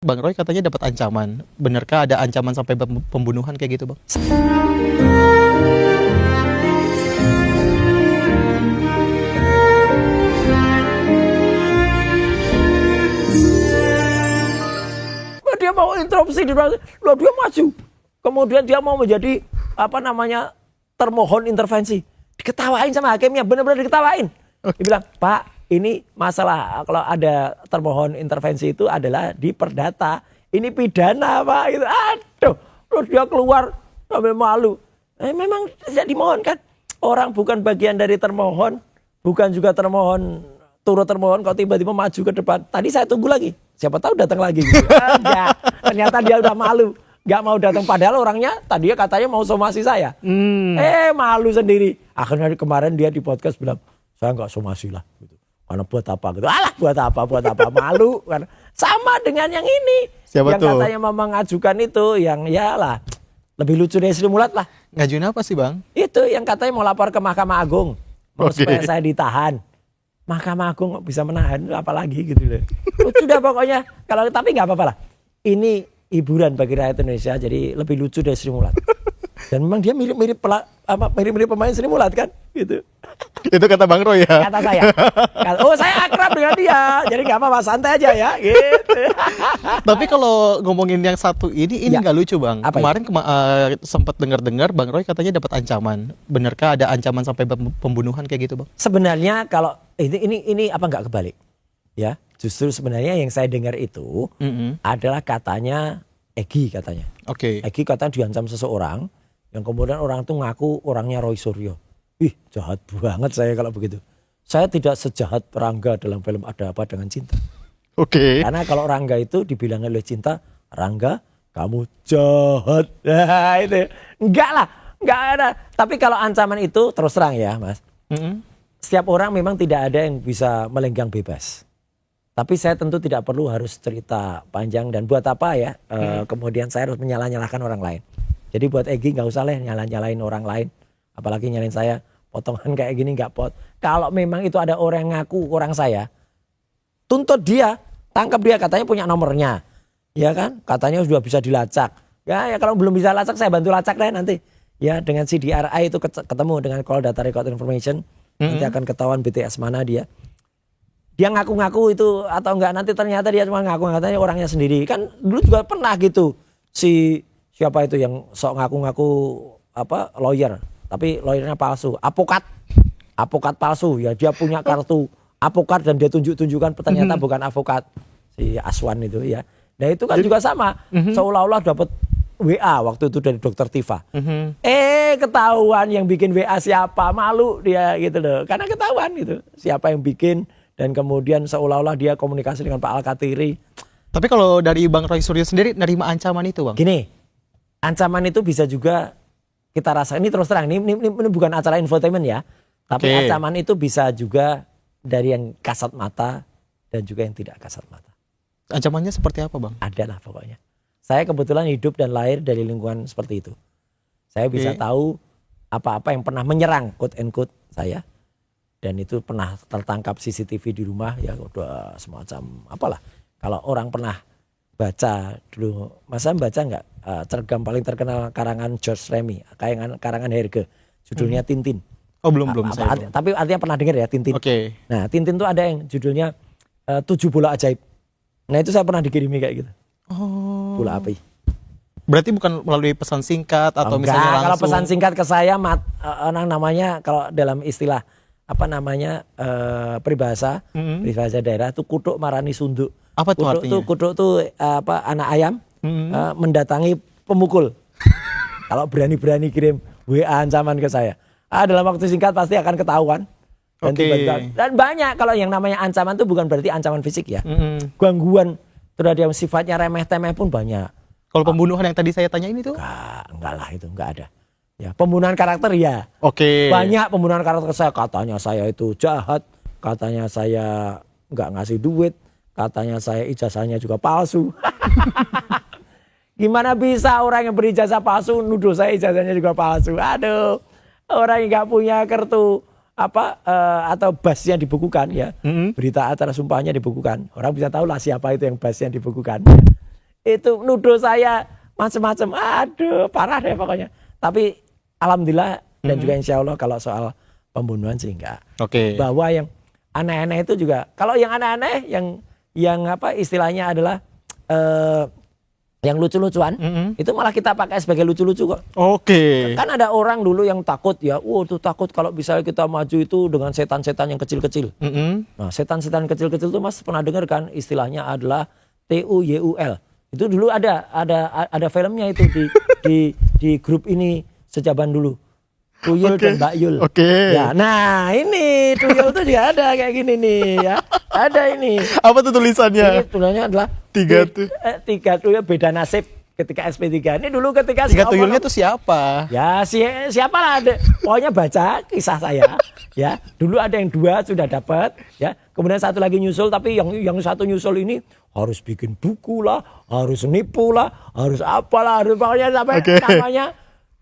Bang Roy katanya dapat ancaman. Benarkah ada ancaman sampai pembunuhan kayak gitu, Bang? Dia mau interupsi, dia maju. Kemudian dia mau menjadi termohon intervensi. Diketawain sama hakimnya, benar-benar diketawain. Dia bilang, Pak, ini masalah kalau ada termohon intervensi itu adalah di perdata. Ini pidana, Pak. Gitu. Aduh, terus dia keluar sampai malu. Memang tidak dimohonkan. Orang bukan bagian dari termohon, bukan juga termohon, turut termohon, kok tiba-tiba maju ke depan. Tadi saya tunggu lagi, siapa tahu datang lagi. Gitu. Enggak, ternyata dia udah malu. Nggak mau datang, padahal orangnya tadinya katanya mau somasi saya. Malu sendiri. Akhirnya kemarin dia di podcast bilang, saya nggak somasi lah. Gitu. Karena buat apa gitu. Alah buat apa. Malu. Karena sama dengan yang ini. Siapa yang tuh? Katanya mau mengajukan itu, yang ya lah. Lebih lucu dari Sri Mulat lah. Ngajuin apa sih, Bang? Itu yang katanya mau lapor ke Mahkamah Agung. Mau Oke. supaya saya ditahan. Mahkamah Agung kok bisa menahan, apalagi gitu loh. Sudah pokoknya, tapi nggak apa-apa lah. Ini hiburan bagi rakyat Indonesia, jadi lebih lucu dari Sri Mulat. Dan memang dia mirip-mirip pemain Sri Mulat kan, gitu. Itu kata Bang Roy ya? Kata saya. Saya akrab dengan dia, jadi nggak apa-apa, santai aja ya, gitu. Tapi kalau ngomongin yang satu ini Ya. nggak lucu, Bang. Apa Kemarin sempat dengar-dengar Bang Roy katanya dapat ancaman. Benarkah ada ancaman sampai pembunuhan kayak gitu, Bang? Sebenarnya kalau ini apa nggak kebalik, ya? Justru sebenarnya yang saya dengar itu adalah katanya Egy katanya. Oke. Egy katanya diancam seseorang yang kemudian orang itu ngaku orangnya Roy Suryo. Ih, jahat banget saya kalau begitu. Saya tidak sejahat Rangga dalam film Ada Apa Dengan Cinta. Oke. Karena kalau Rangga itu dibilang oleh Cinta, Rangga kamu jahat. Nah, itu. Enggak lah, enggak ada. Tapi kalau ancaman itu terus terang ya, Mas. Setiap orang memang tidak ada yang bisa melenggang bebas. Tapi saya tentu tidak perlu harus cerita panjang dan buat apa ya. Kemudian saya harus menyalah-nyalahkan orang lain. Jadi buat Egy nggak usah lah nyalain orang lain. Apalagi nyalain saya. Potongan kayak gini nggak pot. Kalau memang itu ada orang yang ngaku orang saya. Tuntut dia. Tangkap dia, katanya punya nomornya. Ya kan. Katanya sudah bisa dilacak. Ya kalau belum bisa lacak saya bantu lacak deh nanti. Ya dengan CDRI itu ketemu dengan Call Data Record Information. Nanti akan ketahuan BTS mana dia. Dia ngaku-ngaku itu atau enggak, nanti ternyata dia cuma ngaku, katanya orangnya sendiri. Kan dulu juga pernah gitu siapa itu yang sok ngaku-ngaku lawyer, tapi lawyernya palsu, avokat palsu ya, dia punya kartu avokat dan dia tunjukkan ternyata bukan avokat, si Aswan itu ya. Nah itu kan juga sama, seolah-olah dapat WA waktu itu dari Dokter Tifa. Ketahuan yang bikin WA siapa, malu dia gitu loh, karena ketahuan gitu siapa yang bikin. Dan kemudian seolah-olah dia komunikasi dengan Pak Al-Katiri. Tapi kalau dari Bang Roy Suryo sendiri nerima ancaman itu, Bang? Gini, ancaman itu bisa juga kita rasakan. Ini terus terang, ini bukan acara infotainment ya. Tapi ancaman itu bisa juga dari yang kasat mata dan juga yang tidak kasat mata. Ancamannya seperti apa, Bang? Adalah pokoknya. Saya kebetulan hidup dan lahir dari lingkungan seperti itu. Saya bisa tahu apa-apa yang pernah menyerang, quote and quote, saya. Dan itu pernah tertangkap CCTV di rumah ya, udah semacam apalah. Kalau orang pernah baca dulu, masa baca nggak cergam paling terkenal karangan George Remy, karangan Herge, judulnya Tintin. Oh belum saya. Tapi artinya pernah dengar ya Tintin. Oke. Nah Tintin tuh ada yang judulnya 7 bola ajaib. Nah itu saya pernah dikirimi kayak gitu. Oh. Bola api. Berarti bukan melalui pesan singkat atau Enggak, misalnya langsung. kalau pesan singkat ke saya namanya kalau dalam istilah peribahasa daerah itu kutuk marani sunduk. Apa tuh artinya? Kutuk tuh anak ayam mendatangi pemukul. Kalau berani-berani kirim WA ancaman ke saya. Dalam waktu singkat pasti akan ketahuan. Dan tiba-tiba, dan banyak kalau yang namanya ancaman itu bukan berarti ancaman fisik ya. Gangguan terhadap sifatnya remeh-temeh pun banyak. Kalau pembunuhan yang tadi saya tanya ini tuh? Enggak lah, itu enggak ada. Ya, pembunuhan karakter ya. Banyak pembunuhan karakter saya, katanya saya itu jahat, katanya saya nggak ngasih duit, katanya saya ijazahnya juga palsu. Gimana bisa orang yang berijazah palsu nuduh saya ijazahnya juga palsu? Aduh, orang yang nggak punya kartu atau basnya dibukukan ya, berita acara sumpahnya dibukukan, orang bisa tahu lah siapa itu yang basnya dibukukan. itu nuduh saya macam-macam. Aduh, parah deh pokoknya. Tapi alhamdulillah dan juga insya Allah kalau soal pembunuhan sih enggak. Oke. Bahwa yang aneh-aneh itu juga, kalau yang aneh-aneh yang apa istilahnya adalah yang lucu-lucuan, itu malah kita pakai sebagai lucu-lucu kok. Oke. Kan ada orang dulu yang takut ya, tuh takut kalau misalnya kita maju itu dengan setan-setan yang kecil-kecil. Nah, setan-setan kecil-kecil itu Mas pernah dengar kan istilahnya adalah TUYUL. Itu dulu ada filmnya itu di grup ini sejaban dulu. Tuyul dan Mbak Yul. Oke. Ya, nah ini Tuyul tuh juga ada kayak gini nih ya. Ada ini. Apa tuh tulisannya? Ini tulisannya adalah tiga tuyul beda nasib ketika SP3. Ini dulu ketika Tiga tuyulnya tuh siapa? Ya siapa lah ada. Pokoknya baca kisah saya ya. Dulu ada yang 2 sudah dapat ya. Kemudian satu lagi nyusul tapi yang satu nyusul ini harus bikin buku lah, harus nipu lah, harus apalah, harus pokoknya sampai namanya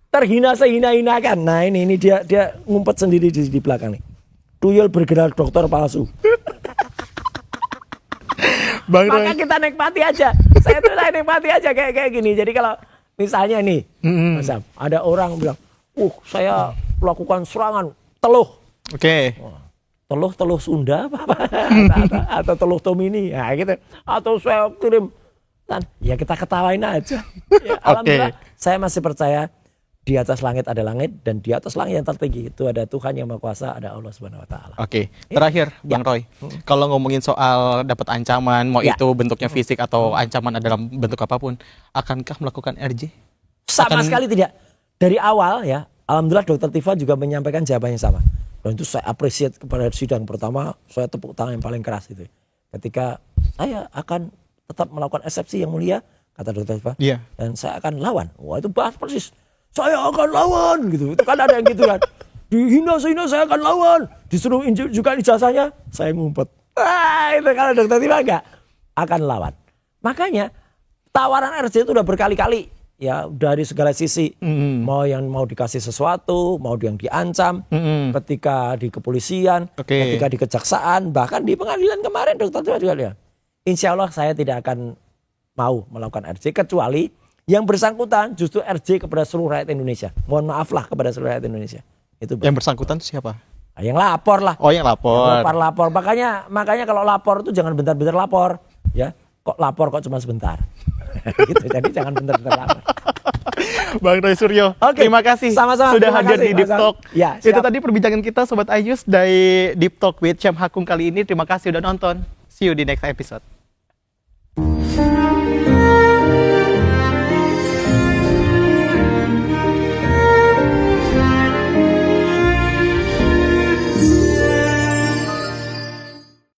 terhina sehina-hinakan. Nah ini dia ngumpet sendiri di belakang nih. Tuyul bergerak dokter palsu. Bang Maka Roy. kita nikmati aja. Saya nikmati aja kayak gini. Jadi kalau misalnya nih, Mas Sam, ada orang bilang, saya melakukan serangan teluh. Oke. Teluh Sunda atau teluh Tomini, nah gitu. Atau saya kirim, ya kita ketawain aja. Ya, alhamdulillah, saya masih percaya di atas langit ada langit dan di atas langit yang tertinggi itu ada Tuhan yang Maha Kuasa, ada Allah Subhanahu Wa Taala. Oke. Terakhir, Bang Roy. Kalau ngomongin soal dapat ancaman, mau itu bentuknya fisik atau ancaman dalam bentuk apapun, akankah melakukan RJ? Sama sekali tidak. Dari awal ya, alhamdulillah Dokter Tifa juga menyampaikan jawaban yang sama. Dan itu saya appreciate kepada sidang pertama, saya tepuk tangan yang paling keras itu. Ketika saya akan tetap melakukan eksepsi yang mulia, kata Dokter Tifa, dan saya akan lawan. Wah itu bahas persis. Saya akan lawan gitu. Itu kan ada yang gitu kan. Dihina-hina saya akan lawan. Disuruh juga ijazahnya, saya ngumpet. Itu kalau Dokter Tifa enggak akan lawan. Makanya tawaran RJ itu udah berkali-kali. Ya dari segala sisi. Mau yang mau dikasih sesuatu, mau yang diancam. Ketika di kepolisian, ketika di kejaksaan, bahkan di pengadilan kemarin Dokter Tifa juga lihat. Insya Allah saya tidak akan mau melakukan RJ kecuali yang bersangkutan justru RJ kepada seluruh rakyat Indonesia. Mohon maaflah kepada seluruh rakyat Indonesia. Itu yang bersangkutan itu siapa? Yang lapor lah. Oh, yang lapor. Yang lapor. Makanya kalau lapor itu jangan bentar-bentar lapor, ya. Kok lapor kok cuma sebentar. Gitu. Jadi jangan bentar-bentar lapor. Bang Roy Suryo, terima kasih sama-sama, sudah hadir di Deep Talk. Ya, itu tadi perbincangan kita Sobat Ayus dari Deep Talk with Syam Hakung kali ini. Terima kasih udah nonton. See you di next episode.